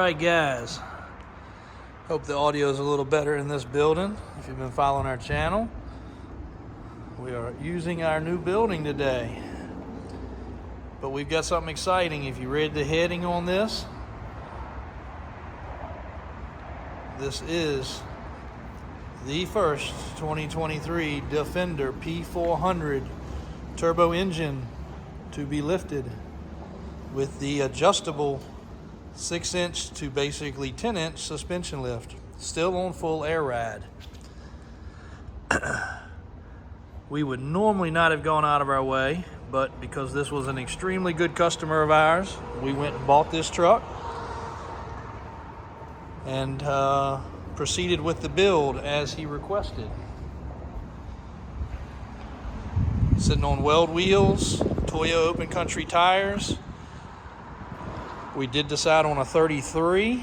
Alright guys, hope the audio is a little better in this building. If you've been following our channel, we are using our new building today. But we've got something exciting. If you read the heading on this, this is the first 2023 Defender P400 turbo engine to be lifted with the adjustable 6-inch to basically 10-inch suspension lift, still on full air ride. We would normally not have gone out of our way, but because this was an extremely good customer of ours, we went and bought this truck and proceeded with the build as he requested. Sitting on weld wheels, Toyo open country tires. We did decide on a 33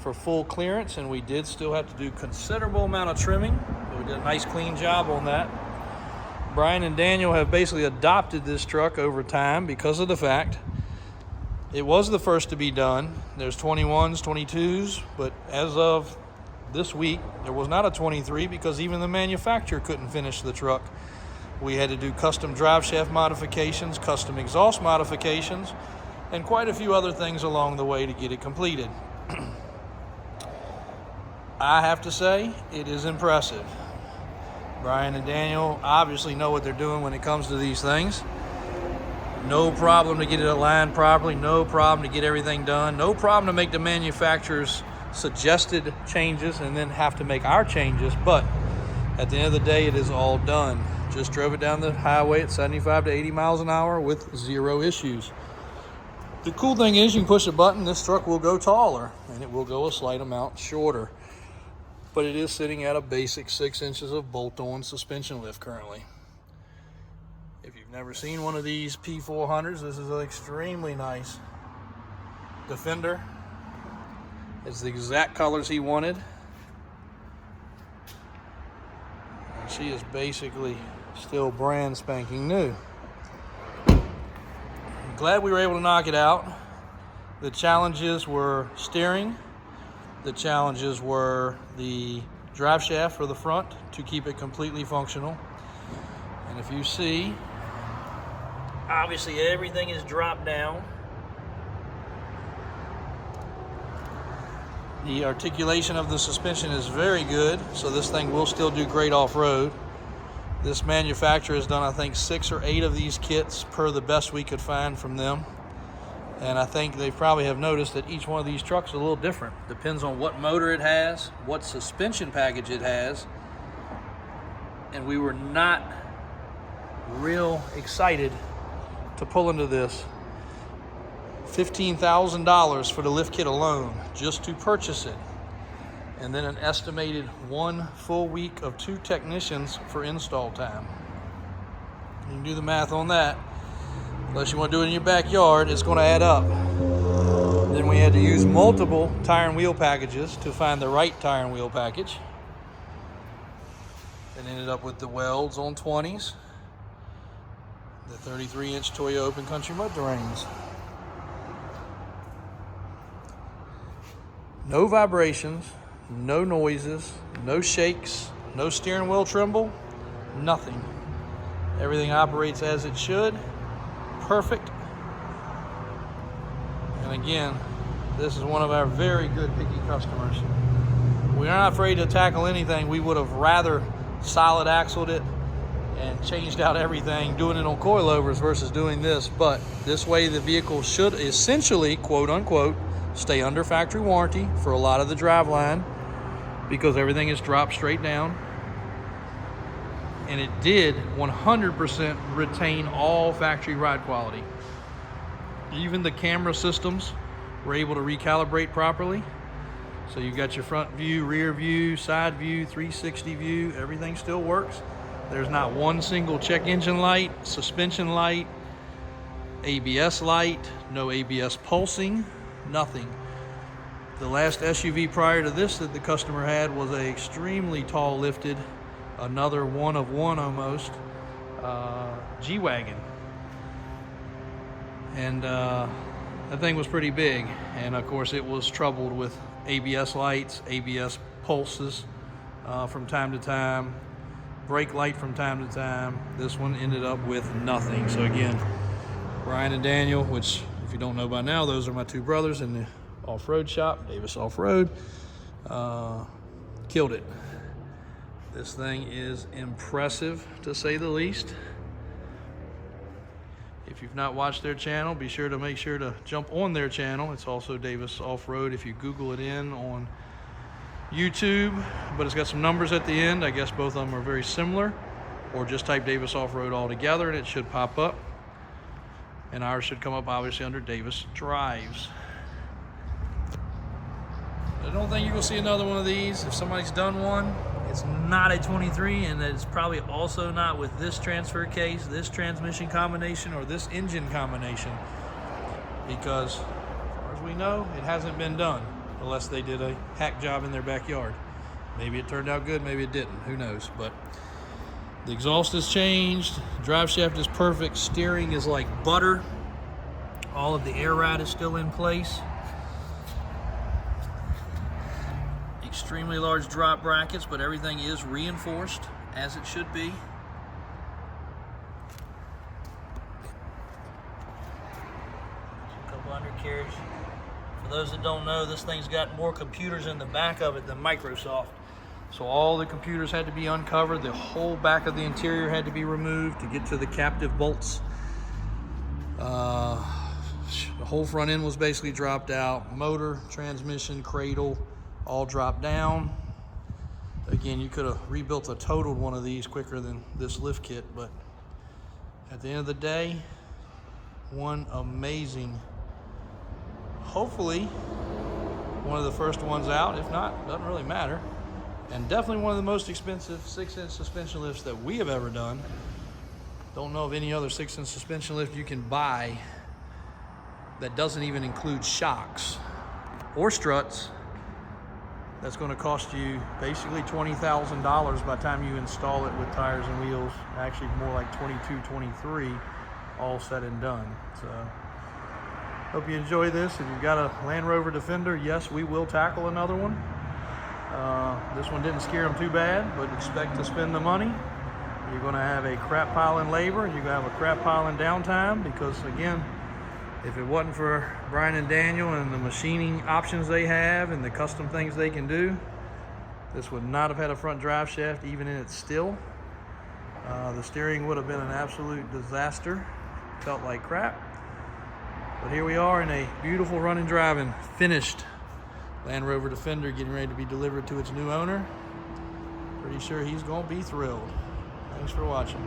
for full clearance, and we did still have to do considerable amount of trimming, but we did a nice clean job on that. Brian and Daniel have basically adopted this truck over time because of the fact it was the first to be done. There's 21s, 22s, but as of this week, there was not a 23 because even the manufacturer couldn't finish the truck. We had to do custom drive shaft modifications, custom exhaust modifications, and quite a few other things along the way to get it completed. I have to say, it is impressive. Brian and Daniel obviously know what they're doing when it comes to these things. No problem to get it aligned properly, no problem to get everything done, no problem to make the manufacturer's suggested changes and then have to make our changes, but at the end of the day, it is all done. Just drove it down the highway at 75 to 80 miles an hour with zero issues. The cool thing is you can push a button, this truck will go taller and it will go a slight amount shorter. But it is sitting at a basic 6 inches of bolt-on suspension lift currently. If you've never seen one of these P400s, this is an extremely nice Defender. It's the exact colors he wanted. And she is basically still brand spanking new. Glad we were able to knock it out. The challenges were steering. The challenges were the drive shaft for the front to keep it completely functional. And if you see, obviously everything is dropped down. The articulation of the suspension is very good, so this thing will still do great off-road. This manufacturer has done, I think, 6 or 8 of these kits per the best we could find from them. And I think they probably have noticed that each one of these trucks is a little different. Depends on what motor it has, what suspension package it has. And we were not real excited to pull into this. $15,000 for the lift kit alone, just to purchase it. And then an estimated 1 full week of 2 technicians for install time. You can do the math on that. Unless you want to do it in your backyard, it's going to add up. Then we had to use multiple tire and wheel packages to find the right tire and wheel package. And ended up with the welds on 20s, the 33-inch Toyo open country mud terrains. No vibrations, no noises, no shakes, no steering wheel tremble, nothing. Everything operates as it should, perfect. And again, this is one of our very good picky customers. We are not afraid to tackle anything. We would have rather solid axled it and changed out everything, doing it on coilovers versus doing this, but this way the vehicle should essentially, quote unquote, stay under factory warranty for a lot of the driveline because everything is dropped straight down. And it did 100% retain all factory ride quality. Even the camera systems were able to recalibrate properly. So you've got your front view, rear view, side view, 360 view, everything still works. There's not one single check engine light, suspension light, ABS light, no ABS pulsing, nothing. The last SUV prior to this that the customer had was a extremely tall lifted, another one of one almost, G-Wagon. And That thing was pretty big, and of course it was troubled with ABS lights, ABS pulses from time to time, brake light from time to time. This one ended up with nothing. So again, Brian and Daniel, which if you don't know by now, those are my two brothers in the off-road shop, Davis Off-Road, killed it. This thing is impressive, to say the least. If you've not watched their channel, be sure to make sure to jump on their channel. It's also Davis Off-Road if you Google it in on YouTube, but it's got some numbers at the end. I guess both of them are very similar, or just type Davis Off-Road all together and it should pop up. And ours should come up obviously under Davis Drives. I don't think you're gonna see another one of these. If somebody's done one, it's not a 23, and it's probably also not with this transfer case, this transmission combination, or this engine combination, because as far as we know, it hasn't been done unless they did a hack job in their backyard. Maybe it turned out good, maybe it didn't, who knows. But the exhaust has changed, drive shaft is perfect, steering is like butter, all of the air ride is still in place. Extremely large drop brackets, but everything is reinforced as it should be. A couple undercarriage. For those that don't know, this thing's got more computers in the back of it than Microsoft. So all the computers had to be uncovered. The whole back of the interior had to be removed to get to the captive bolts. The whole front end was basically dropped out. Motor, transmission, cradle, all dropped down. Again, you could have rebuilt a totaled one of these quicker than this lift kit, but at the end of the day, one amazing, hopefully one of the first ones out. If not, doesn't really matter. And definitely one of the most expensive 6-inch suspension lifts that we have ever done. Don't know of any other 6-inch suspension lift you can buy that doesn't even include shocks or struts. That's going to cost you basically $20,000 by the time you install it with tires and wheels. Actually more like 22, 23, all said and done. So hope you enjoy this. If you've got a Land Rover Defender, yes, we will tackle another one. This one didn't scare them too bad, but expect to spend the money. You're going to have a crap pile in labor, and you're going to have a crap pile in downtime, because again, if it wasn't for Brian and Daniel and the machining options they have and the custom things they can do, this would not have had a front drive shaft even in its still. The steering would have been an absolute disaster. Felt like crap. But here we are in a beautiful running, driving, finished Land Rover Defender getting ready to be delivered to its new owner. Pretty sure he's going to be thrilled. Thanks for watching.